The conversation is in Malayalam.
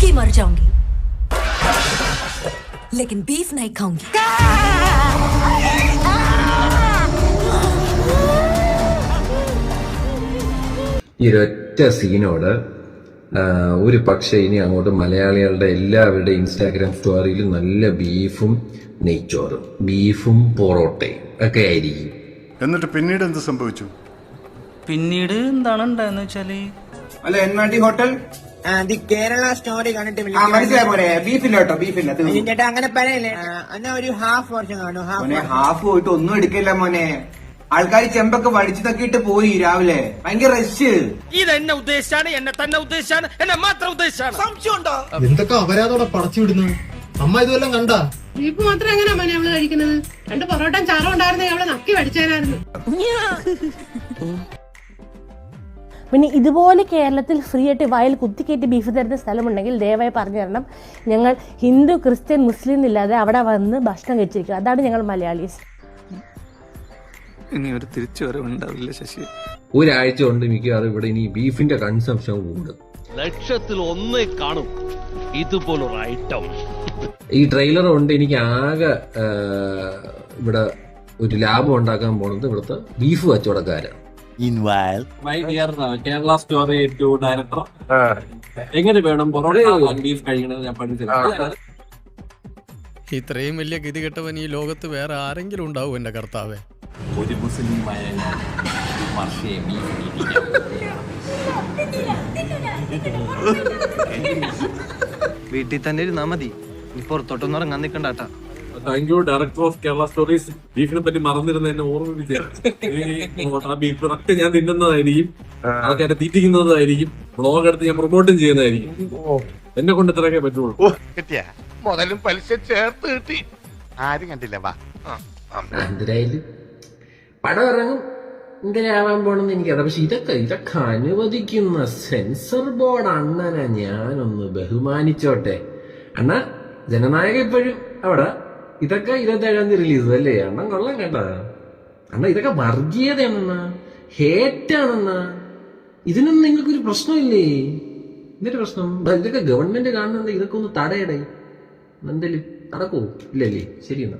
भूखी मर जाऊंगी लेकिन बीफ नहीं खाऊंगी। ഈ ഒരൊറ്റ സീനോട് ഒരു പക്ഷേ ഇനി അങ്ങോട്ട് മലയാളികളുടെ എല്ലാവരുടെ ഇൻസ്റ്റാഗ്രാം സ്റ്റോറിയിലും നല്ല ബീഫും നെയ്ച്ചോറും ബീഫും പൊറോട്ടയും ഒക്കെ ആയിരിക്കും. എന്നിട്ട് പിന്നീട് എന്ത് സംഭവിച്ചു? പിന്നീട് എന്താണ് ഉണ്ടായെന്ന് വെച്ചാല് അല്ല NYT ഹോട്ടൽ കേരള സ്റ്റോറി കണ്ടിട്ട് മനസ്സിലായ പോലെ ബീഫില്ല കേട്ടോ, ബീഫില്ല. ചേട്ടാ അങ്ങനെ പറയല്ലേ, എന്നാ ഒരു ഹാഫ് പോർഷൻ കാണും. ഹാഫ് പോയിട്ട് ഒന്നും എടുക്കില്ല മോനെ. ആൾക്കാർ ചെമ്പൊക്കെ വടിച്ചു തക്കിയിട്ട് പോയി രാവിലെ. ഭയങ്കര റഷ്. ഇതെന്നെ ഉദ്ദേശിച്ചാണ്, എന്നെ തന്നെ ഉദ്ദേശിച്ചാണ്, എന്നെ മാത്രം ഉദ്ദേശിച്ചാണ്. സംശയമുണ്ടോ? എന്തൊക്കെ അപരാധോടെ പടച്ചു വിടുന്നു. അമ്മ ഇതുവെല്ലാം കണ്ടാ? ബീഫ് മാത്രം എങ്ങനെയാ മോനെ അവള് കഴിക്കുന്നത്? 2 പൊറോട്ടയും ചാറും ഉണ്ടായിരുന്നേ അവള് നക്കി പഠിച്ചായിരുന്നു. പിന്നെ ഇതുപോലെ കേരളത്തിൽ ഫ്രീ ആയിട്ട് വയൽ കുത്തിക്കയറ്റി ബീഫ് തരുന്ന സ്ഥലമുണ്ടെങ്കിൽ ദയവായി പറഞ്ഞു തരണം. ഞങ്ങൾ ഹിന്ദു ക്രിസ്ത്യൻ മുസ്ലിം എന്നില്ലാതെ അവിടെ വന്ന് ഭക്ഷണം കഴിച്ചിരിക്കുക. അതാണ് ഞങ്ങൾ മലയാളീസ്. ഇനി ഒരു തിരിച്ചുവരവുണ്ടാവില്ല ശശി. ഒരാഴ്ച കൊണ്ട് മിക്കവാറും ഇവിടെ ഇനി ബീഫിന്റെ കൺസംഷൻ കൂടും. 100,000 കാണും ഇതുപോലൊരു ഐറ്റം. ഈ ട്രെയിലർ കൊണ്ട് എനിക്ക് ആകെ ഇവിടെ ഒരു ലാഭം ഉണ്ടാക്കാൻ പോണത് ഇവിടുത്തെ ബീഫ് കച്ചവടക്കാരാണ്. കേരള സ്റ്റോറി ഡയറക്ടർ എങ്ങനെ വേണം ബീഫ് കഴിക്കണത് ഞാൻ പഠിച്ചില്ല. ഇത്രയും വലിയ ഗതികെട്ടവൻ ഈ ലോകത്ത് വേറെ ആരെങ്കിലും ഉണ്ടാവും എന്റെ കർത്താവേ. ഒരു മുസ്ലിമായ വീട്ടിൽ തന്നെ ഇരുന്നാ മതി, നീ പുറത്തോട്ടൊന്നും ഇറങ്ങാൻ നിക്കണ്ടാട്ടാ. Thank you director of Kerala stories. ബീഫിനെ പറ്റി മറന്നിരുന്ന എന്നെ ഓർമ്മിപ്പിച്ച ആ ബീഫ് കറക്റ്റ് ഞാൻ തിന്നുന്നതായിരിക്കും, അതൊക്കെ എന്നെ തീറ്റിക്കുന്നതായിരിക്കും, ബ്ലോഗ് എടുത്ത് ഞാൻ പ്രൊമോട്ടും ചെയ്യുന്നതായിരിക്കും. എന്നെ കൊണ്ട് ഇത്രയൊക്കെ പറ്റുള്ളൂ. കിട്ടിയ മുതലും പലിശ ചേർത്ത് കിട്ടി. ആരും കണ്ടില്ല. വാ എന്തായാലും പടം ഇറങ്ങും, എന്തിനാവാൻ പോണെന്ന് എനിക്കറിയാം. പക്ഷെ ഇതൊക്കെ അനുവദിക്കുന്ന സെൻസർ ബോർഡ് അണ്ണനെ ഞാനൊന്ന് ബഹുമാനിച്ചോട്ടെ. അണ്ണ ജനനായക ഇപ്പോഴും അവിടെ. ഇതൊക്കെ 27-ാം തീയതി റിലീസ് അല്ലേ? അണ്ണൻ കൊള്ളാൻ കേട്ട അണ്ണ. ഇതൊക്കെ വർഗീയതയാണെന്നാ, ഹേറ്റാണെന്നാ. ഇതിനൊന്നും നിങ്ങൾക്കൊരു പ്രശ്നമില്ലേ? ഇതിന്റെ പ്രശ്നം ഇതൊക്കെ ഗവൺമെന്റ് കാണുന്നുണ്ട്. ഇതൊക്കെ ഒന്ന് തടയടേ. എന്തേലും നടക്കൂ? ഇല്ലല്ലേ? ശരി എന്നാ.